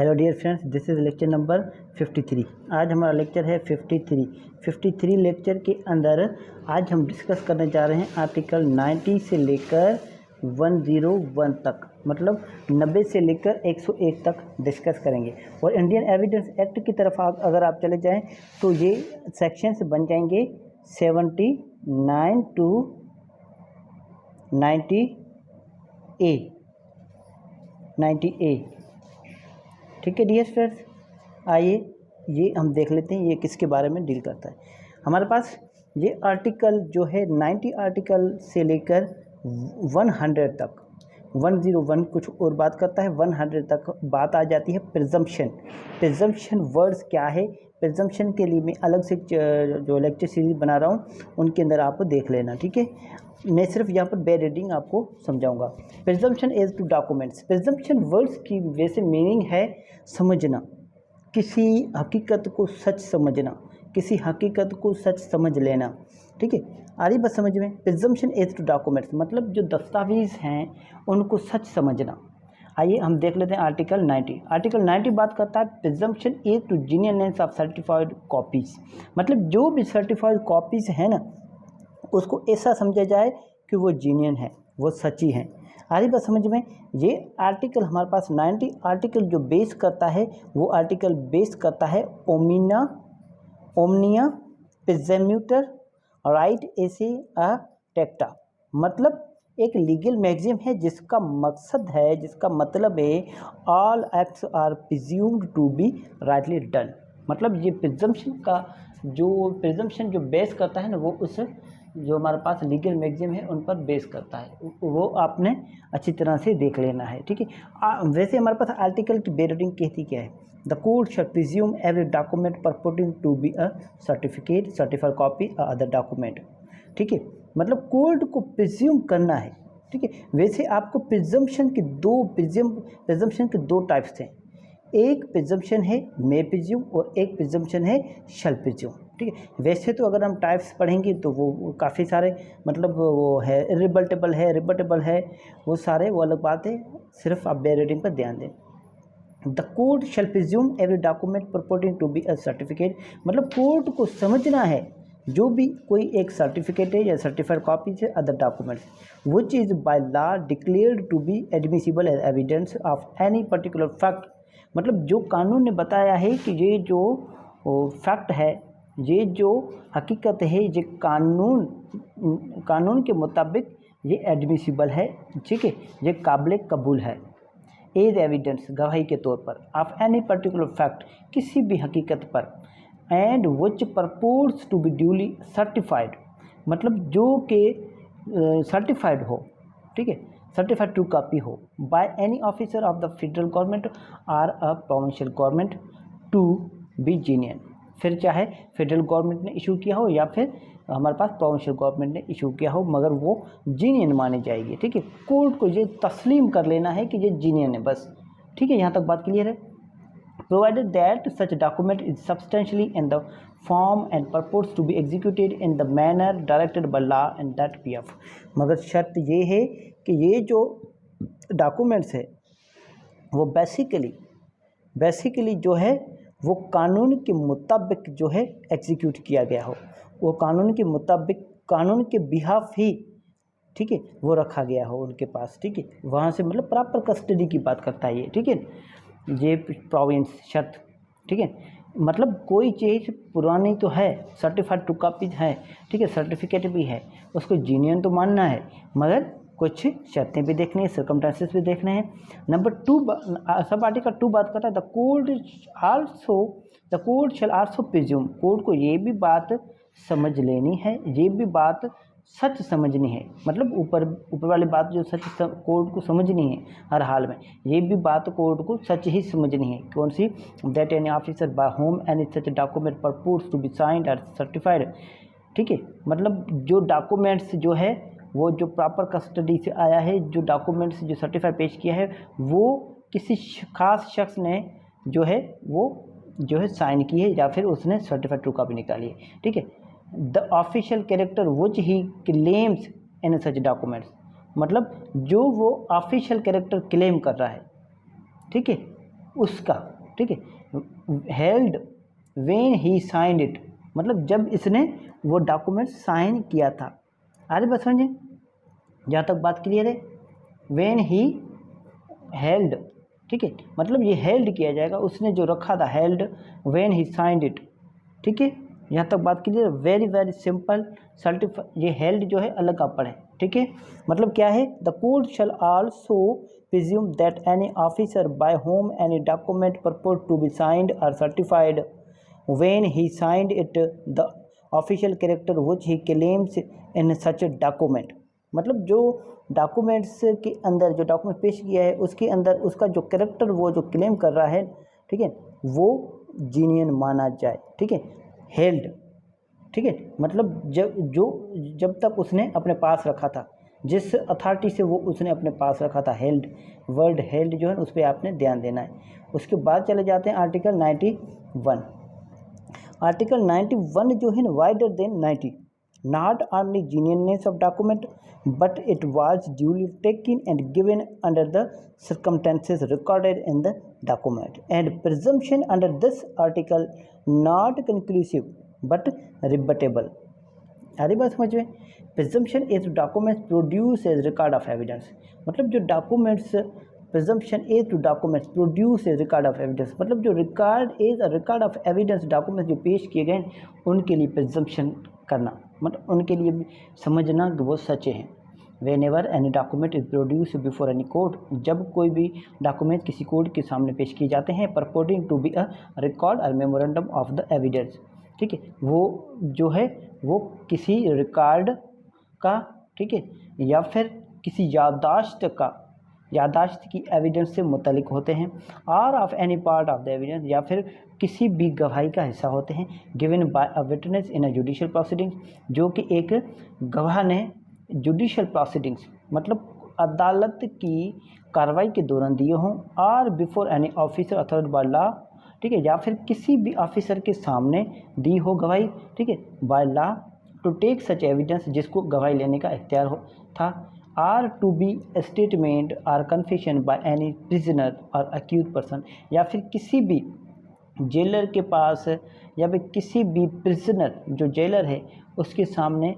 Hello dear friends, this is lecture number 53। आज हमारा lecture है 53 लेक्चर के अंदर आज हम डिस्कस करने जा रहे हैं आर्टिकल 90 से लेकर 101 तक, मतलब 90 से लेकर 101 तक डिस्कस करेंगे। और इंडियन एविडेंस एक्ट की तरफ अगर आप चले जाएं तो ये सेक्शंस बन जाएंगे 79 टू 90A। ठीक है डियर फ्रेंड्स, आइए ये हम देख लेते हैं ये किसके बारे में डील करता है। हमारे पास ये आर्टिकल जो है 90 आर्टिकल से लेकर 100 तक, 101 कुछ और बात करता है, 100 तक बात आ जाती है प्रिजम्पशन वर्ड्स क्या है। प्रिजम्पशन के लिए मैं अलग से जो लेक्चर सीरीज बना रहा हूँ उनके अंदर आप देख लेना, ठीक है। मैं सिर्फ यहाँ पर बे रीडिंग आपको समझाऊंगा। Presumption as to documents, presumption words की वैसे मीनिंग है समझना, किसी हकीकत को सच समझना, किसी हकीकत को सच समझ लेना, ठीक है। आ रही बात समझ में। प्रिजम्पशन एज टू डॉक्यूमेंट्स मतलब जो दस्तावेज हैं उनको सच समझना। आइए हम देख लेते हैं आर्टिकल 90। आर्टिकल 90 बात करता है presumption as to genuineness of certified copies, मतलब जो भी सर्टिफाइड कॉपीज़ है ना उसको ऐसा समझा जाए कि वो जेन्युइन है, वो सच्ची हैं। आ रही बात समझ में। ये आर्टिकल हमारे पास 90 आर्टिकल जो बेस करता है वो आर्टिकल बेस करता है ओमनिया प्रिजम्यूटर राइट एसे अ टेक्टा, मतलब एक लीगल मैगजीन है जिसका मकसद है, जिसका मतलब है all acts are presumed to be rightly done. मतलब ये प्रिजम्पशन जो बेस करता है ना वो उस जो हमारे पास लीगल मैगजीन है उन पर बेस करता है, वो आपने अच्छी तरह से देख लेना है, ठीक है। वैसे हमारे पास आर्टिकल की बेरीडिंग कहती क्या है, the court shall presume every document purporting to be a certificate, certified copy other document, ठीक है। मतलब कोर्ट को प्रिज्यूम करना है, ठीक है। वैसे आपको प्रिजम्पशन के दो टाइप्स हैं। एक प्रिजम्पशन है मे प्रिज्यूम और एक प्रिजम्पशन है शैल प्रिज्यूम, ठीक है। वैसे तो अगर हम टाइप्स पढ़ेंगे तो वो काफ़ी सारे, मतलब वो है रिबल्टेबल है, वो सारे वो अलग बात है, सिर्फ आप बे रीडिंग पर ध्यान दें। The court shall presume every document purporting to be a certificate, मतलब कोर्ट को समझना है जो भी कोई एक सर्टिफिकेट है या सर्टिफाइड कॉपी है other documents which is by law declared to be admissible as evidence of any particular fact, मतलब जो कानून ने बताया है कि ये जो फैक्ट है, ये जो हकीकत है, ये कानून के मुताबिक ये एडमिसिबल है, ठीक है, ये काबिल कबूल है। एज एविडेंस गवाही के तौर पर ऑफ एनी पर्टिकुलर फैक्ट किसी भी हकीकत पर, and which purports to be duly certified, मतलब जो कि सर्टिफाइड हो, ठीक है, सर्टिफाइड ट्रू कॉपी हो by any officer of the federal government और a provincial government to be genuine, फिर चाहे फेडरल गवर्नमेंट ने इशू किया हो या फिर हमारे पास प्रोविंशियल गवर्नमेंट ने इशू किया हो, मगर वो जेन्युइन मानी जाएगी, ठीक है। कोर्ट को ये तस्लीम कर लेना है कि ये जेन्युइन है, बस, ठीक है। यहाँ तक बात क्लियर है। provided that such document is substantially in the form and purports to be executed in the manner directed by law and that PF, मगर शर्त ये है कि ये जो डॉक्यूमेंट्स है वो बेसिकली जो है वो कानून के मुताबिक जो है एग्जीक्यूट किया गया हो, वो कानून के मुताबिक, कानून के बिहाफ ही, ठीक है, वो रखा गया हो उनके पास, ठीक है। वहाँ से मतलब प्रॉपर कस्टडी की बात करता है ये, ठीक है। ये प्रोविंस शर्त, ठीक है, मतलब कोई चीज़ पुरानी तो है, सर्टिफाइड टू कॉपीज है, ठीक है, सर्टिफिकेट भी है, उसको जेन्युइन तो मानना है, मगर कुछ शर्तें भी देखनी है, सर्कमस्टेंसेस भी देखने हैं। नंबर 2 सब आर्टिकल 2 बात करता है the court shall also presume, court को ये भी बात समझ लेनी है, ये भी बात सच समझनी है, मतलब ऊपर वाली बात जो सच कोर्ट को समझनी है हर हाल में, ये भी बात कोर्ट को सच ही समझनी है। कौन सी? That any officer by whom any such document purports to be signed और सर्टिफाइड, ठीक है, मतलब जो डॉक्यूमेंट्स जो है वो जो प्रॉपर कस्टडी से आया है, जो डॉक्यूमेंट्स जो सर्टिफाइड पेश किया है वो किसी खास शख्स ने जो है वो जो है साइन की है या फिर उसने सर्टिफाइड ट्रू कॉपी निकाली है, ठीक है। The official character which he claims in such documents, मतलब जो वो ऑफिशियल कैरेक्टर क्लेम कर रहा है, ठीक है, उसका ठीक है। Held when he signed it, मतलब जब इसने वो डॉक्यूमेंट साइन किया था। आगे बात समझे, जहाँ तक बात क्लियर है। व्हेन ही हेल्ड, ठीक है, मतलब ये हेल्ड किया जाएगा, उसने जो रखा था, held when he signed it, ठीक है। यहाँ तक बात clear. Very very simple. Certify, ये हेल्ड जो है अलग आप पढ़ें, ठीक है। मतलब क्या है, the court shall also presume that any officer by whom any document purport to be signed और certified when he signed it the official character which he claims in such document, मतलब जो डॉक्यूमेंट्स के अंदर जो document पेश किया है उसके अंदर उसका जो कैरेक्टर वो जो क्लेम कर रहा है, ठीक है, वो जीनियन माना जाए, ठीक है। हेल्ड, ठीक है, मतलब जब तक उसने अपने पास रखा था, जिस अथॉरिटी से वो उसने अपने पास रखा था, हेल्ड, वर्ड हेल्ड जो है उस पर आपने ध्यान देना है। उसके बाद चले जाते हैं आर्टिकल 91। आर्टिकल 91 जो है ना, wider than 90, not only genuineness of document but it was duly taken and given under the circumstances recorded in the document and presumption under this article not conclusive but rebuttable। आ रही बात समझ में। Presumption is documents produce as record of evidence, मतलब जो documents, presumption is to documents produce as record of evidence, मतलब जो record is a record of evidence, documents जो पेश किए गए उनके लिए प्रिजम्पशन करना, मतलब उनके लिए भी समझना कि वो सच्चे हैं। When ever any document is produce before any court, जब कोई भी डॉक्यूमेंट किसी कोर्ट के सामने पेश किए जाते हैं, purporting to be a record और मेमोरेंडम ऑफ द एविडेंस, ठीक है, वो जो है वो किसी रिकॉर्ड का, ठीक है, या फिर किसी याददाश्त की एविडेंस से मुतलिक होते हैं, और of any part of the evidence, या फिर किसी भी गवाही का हिस्सा होते हैं, given by a witness in a judicial proceedings, जो कि एक गवाह ने जुडिशियल प्रोसीडिंग्स मतलब अदालत की कार्रवाई के दौरान दिए हों, और before any officer authorised by law, ठीक है, या फिर किसी भी ऑफिसर के सामने दी हो गवाही, ठीक है, by law to take such evidence, जिसको गवाही लेने का इख्तियार हो था, आर टू बी स्टेटमेंट और कन्फेशन बाय एनी प्रिजनर और अक्यूज पर्सन, या फिर किसी भी जेलर के पास, या फिर किसी भी प्रिजनर जो जेलर है उसके सामने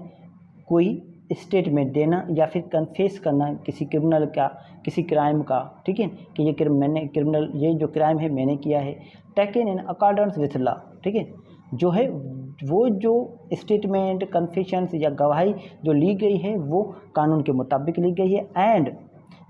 कोई स्टेटमेंट देना या फिर कन्फेस करना किसी क्रिमिनल का, किसी क्राइम का, ठीक है, कि ये जो क्राइम है मैंने किया है, taken in accordance with law, ठीक है, जो है वो जो स्टेटमेंट, कन्फेशंस या गवाही जो ली गई है वो कानून के मुताबिक ली गई है, and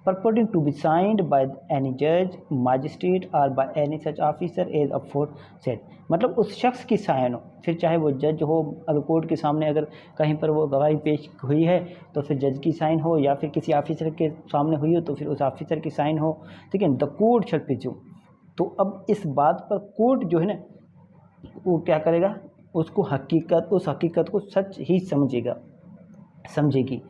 purporting to be signed by any judge, magistrate or by any such officer as aforesaid, मतलब उस शख्स की साइन हो, फिर चाहे वो जज हो, अगर कोर्ट के सामने अगर कहीं पर वो गवाही पेश हुई है तो फिर जज की साइन हो, या फिर किसी ऑफिसर के सामने हुई हो तो फिर उस ऑफिसर की साइन हो, ठीक है। द कोर्ट शैल प्रिज्यूम, तो अब इस बात पर कोर्ट जो है ना वो क्या करेगा, उसको उस हकीकत को सच ही समझेगी,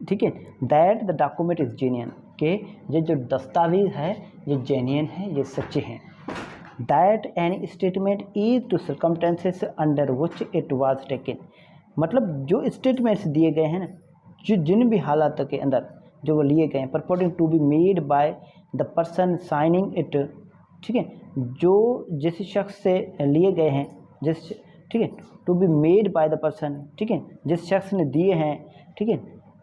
ठीक है। That the document is genuine, के ये जो दस्तावेज है ये जेन्युइन है, ये सच्चे हैं। That any statement is to circumstances under which it was taken, मतलब जो स्टेटमेंट्स दिए गए हैं ना, जो जिन भी हालात के अंदर जो वो लिए गए हैं, purporting to be made by the person signing it, ठीक है, जो जिस शख्स से लिए गए हैं, ठीक है, to be made by the person, ठीक है, जिस शख्स ने दिए हैं, ठीक है,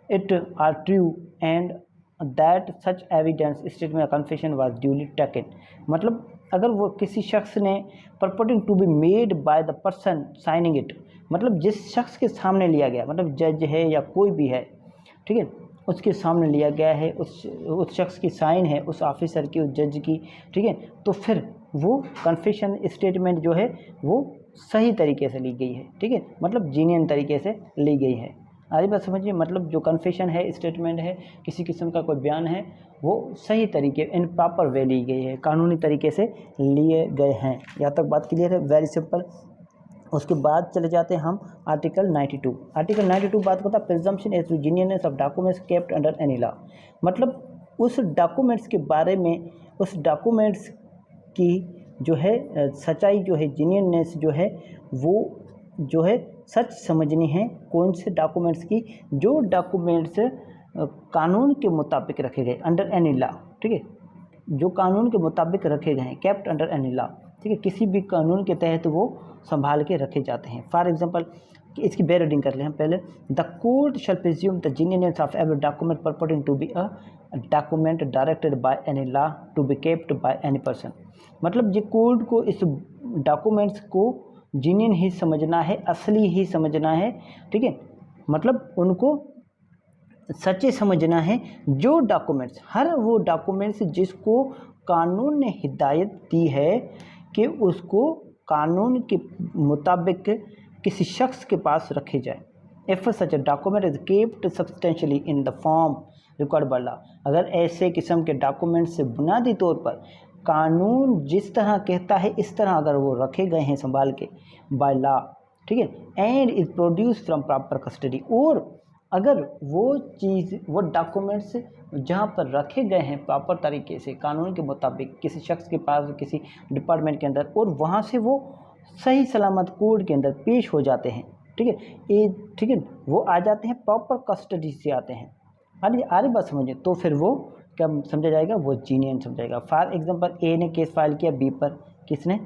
it are true and that such evidence statement confession was duly taken, मतलब अगर वो किसी शख्स ने purporting to be made by the person signing it, मतलब जिस शख्स के सामने लिया गया, मतलब जज है या कोई भी है, ठीक है, उसके सामने लिया गया है, उस शख्स की साइन है, उस ऑफिसर की, उस जज की, ठीक है, तो फिर वो कन्फेशन स्टेटमेंट जो है वो सही तरीके से ली गई है, ठीक है, मतलब जीनियन तरीके से ली गई है। आगे बात समझिए, मतलब जो कन्फेशन है, स्टेटमेंट है, किसी किस्म का कोई बयान है, वो सही तरीके, इन प्रॉपर वे ली गई है, कानूनी तरीके से लिए गए हैं। यहाँ तक बात क्लियर है, वेरी सिंपल। उसके बाद चले जाते हैं हम आर्टिकल 92। आर्टिकल 92 बात करता है presumption as to genuineness of documents kept under any law, मतलब उस डॉक्यूमेंट्स के बारे में, उस डॉक्यूमेंट्स की जो है सच्चाई जो है, जेन्युइननेस जो है वो जो है सच समझनी है। कौन से डॉक्यूमेंट्स की, जो डॉक्यूमेंट्स कानून के मुताबिक रखे गए, अंडर एनी लॉ, ठीक है, जो कानून के मुताबिक रखे गए हैं, केप्ट अंडर एनी लॉ, ठीक है, किसी भी कानून के तहत वो संभाल के रखे जाते हैं। फॉर एग्जांपल इसकी बेयर रीडिंग कर लें हम पहले। The court shall presume the genuineness of every document purporting to be a document directed by any law to be kept by any person. मतलब ये कोर्ट को इस डॉक्यूमेंट्स को जेन्युइन ही समझना है, असली ही समझना है, ठीक है, मतलब उनको सच्चे समझना है। जो डॉक्यूमेंट्स, हर वो डॉक्यूमेंट्स जिसको कानून ने हिदायत दी है कि उसको कानून के मुताबिक किसी शख्स के पास रखे जाए। If such a document is kept substantially in the form required by law, अगर ऐसे किस्म के डॉक्यूमेंट से बुनियादी तौर पर कानून जिस तरह कहता है इस तरह अगर वो रखे गए हैं संभाल के बाय लॉ, ठीक है, and is produce from proper custody, और अगर वो चीज़, वो डॉक्यूमेंट्स जहाँ पर रखे गए हैं प्रॉपर तरीके से कानून के मुताबिक किसी शख्स के पास, किसी डिपार्टमेंट के अंदर, और वहाँ से वो सही सलामत कोर्ट के अंदर पेश हो जाते हैं, ठीक है, ये ठीक है, वो आ जाते हैं प्रॉपर कस्टडी से आते हैं, आगे बात समझिए, तो फिर वो क्या समझा जाएगा, वो जीनियन समझाएगा। फॉर एग्जांपल ए ने केस फाइल किया बी पर, किसने,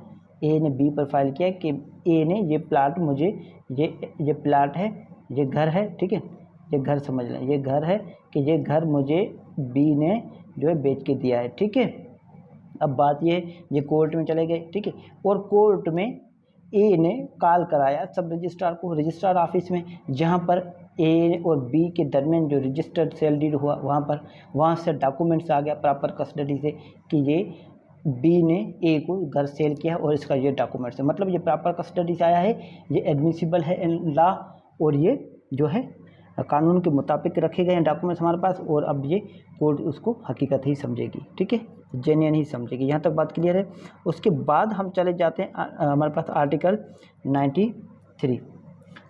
ए ने बी पर फाइल किया कि ए ने ये प्लाट मुझे, ये प्लाट है, ये घर है, ठीक है, ये घर समझ लें, ये घर है कि ये घर मुझे बी ने जो है बेच के दिया है, ठीक है। अब बात ये कोर्ट में चले गए, ठीक है, और कोर्ट में ए ने कॉल कराया सब रजिस्ट्रार को, रजिस्ट्रार ऑफिस में, जहाँ पर ए और बी के दरमियान जो रजिस्टर्ड सेल डीड हुआ वहाँ से डॉक्यूमेंट्स आ गया प्रॉपर कस्टडी से कि ये बी ने ए को घर सेल किया और इसका ये डॉक्यूमेंट्स है, मतलब ये प्रॉपर कस्टडी से आया है, ये एडमिसिबल है इन लॉ, और ये जो है कानून के मुताबिक रखे गए हैं डॉक्यूमेंट्स हमारे पास, और अब ये कोर्ट उसको हकीकत ही समझेगी, ठीक है, जेन्युइन ही समझेगी। यहाँ तक बात क्लियर है। उसके बाद हम चले जाते हैं हमारे पास आर्टिकल 93।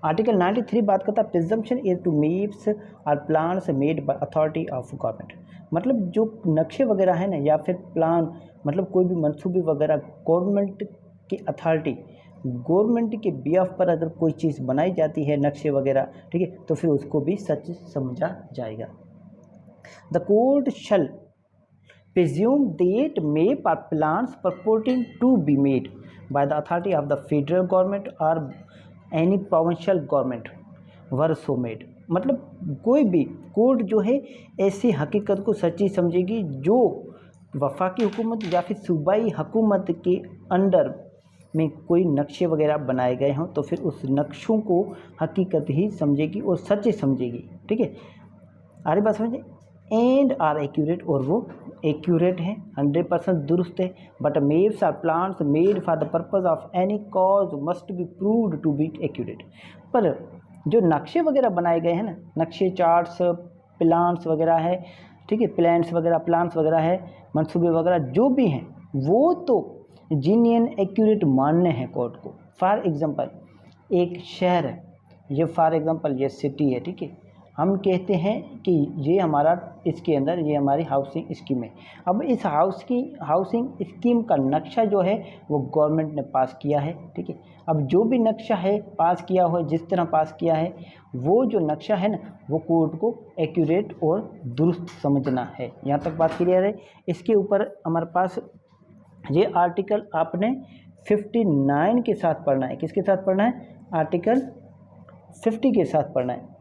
आर्टिकल 93 बात करता है प्रिजम्पशन इज टू मैप्स और plans made by authority of government, मतलब जो नक्शे वगैरह है ना या फिर प्लान, मतलब कोई भी मंसूबे वगैरह गवर्नमेंट की अथॉरिटी, गवर्नमेंट के बिहाफ पर अगर कोई चीज़ बनाई जाती है नक्शे वगैरह, ठीक है, तो फिर उसको भी सच समझा जाएगा। The court shall presume that map or plans purporting to be made by the authority of the federal government or any provincial government were so made, मतलब कोई भी कोर्ट जो है ऐसी हकीकत को सच्ची समझेगी जो वफाकी हुकूमत या फिर सूबाई हुकूमत के अंडर में कोई नक्शे वगैरह बनाए गए हों, तो फिर उस नक्शों को हकीकत ही समझेगी और सच्ची समझेगी, ठीक है। आगे बात समझे, एंड आर एक्यूरेट, और वो एक्यूरेट है, 100% दुरुस्त है, but maps or plans made for the purpose of any cause must be proved to be accurate, पर जो नक्शे वगैरह बनाए गए हैं ना, नक्शे चार्ट्स प्लान्स वगैरह है, ठीक है, प्लान्स वगैरह है, मंसूबे वगैरह जो भी हैं वो तो जेन्युइन एक्यूरेट मानने हैं कोर्ट को। फॉर एग्जांपल एक शहर है, ये फॉर एग्जांपल ये सिटी है, ठीक है, हम कहते हैं कि ये हमारा इसके अंदर ये हमारी हाउसिंग स्कीम है। अब इस हाउसिंग स्कीम का नक्शा जो है वो गवर्नमेंट ने पास किया है, ठीक है। अब जो भी नक्शा है पास किया हो, जिस तरह पास किया है, वो जो नक्शा है ना वो कोर्ट को एक्यूरेट और दुरुस्त समझना है। यहाँ तक बात क्लियर है। इसके ऊपर हमारे पास ये आर्टिकल आपने 59 के साथ पढ़ना है। किसके साथ पढ़ना है? आर्टिकल 50 के साथ पढ़ना है।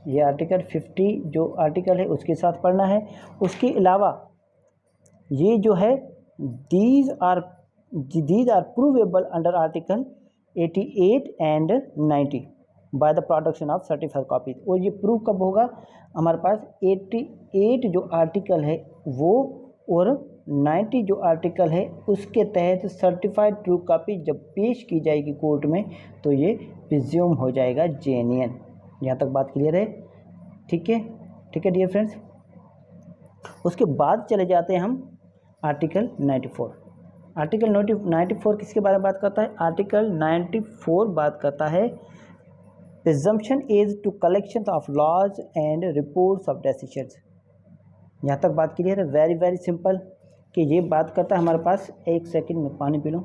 ये आर्टिकल 50 जो आर्टिकल है उसके साथ पढ़ना है। उसके अलावा ये जो है these are provable under article 88 and 90 by the production of certified copies. और ये प्रूव कब होगा? हमारे पास 88 जो आर्टिकल है वो और 90 जो आर्टिकल है उसके तहत सर्टिफाइड ट्रू कॉपी जब पेश की जाएगी कोर्ट में तो ये प्रिज्यूम हो जाएगा जेन्युइन। यहाँ तक बात क्लियर है? ठीक है, ठीक है डियर फ्रेंड्स। उसके बाद चले जाते हैं हम आर्टिकल 94। आर्टिकल 94 किसके बारे में बात करता है? आर्टिकल 94 बात करता है presumption is to collection of laws and reports of decisions. यहाँ तक बात क्लियर है? वेरी वेरी सिंपल कि ये बात करता है हमारे पास, एक सेकंड में पानी पी लूँ।